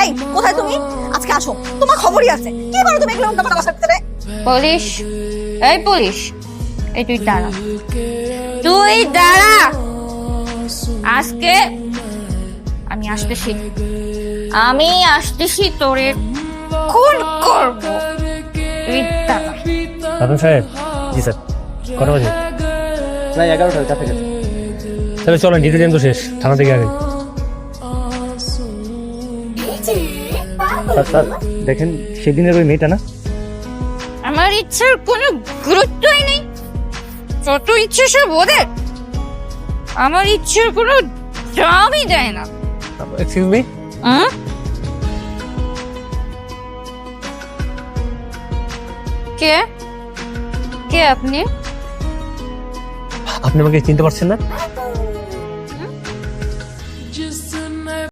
এই কোথায় তুমি? আজকে আসো, তোমার খবরই আছে। কি বলো তুমি এগুলো উল্টাপাল্টা বাসার ভিতরে? পুলিশ, এই পুলিশ, এই তুই দাঁড়া, তুই দাঁড়া। আজকে আমি আসতেছি তোরে খুন করব। তুই দাঁড়া। রাতুল সাহেব। জি স্যার। কটা বাজে? প্রায় 11টার কাছাকাছি। তাহলে চলেন, ডিটেইল তো শেষ, থানা থেকে আগে। স্যার স্যার দেখেন সেদিনের ওই মেয়েটা না? আমার ইচ্ছার কোনো গুরুত্বই নেই, যত ইচ্ছে সব ওদের। আমার ইচ্ছার কোনো দামই দেয় না। Excuse me. কে কে আপনি? আপনি আমাকে চিনতে পারছেন না?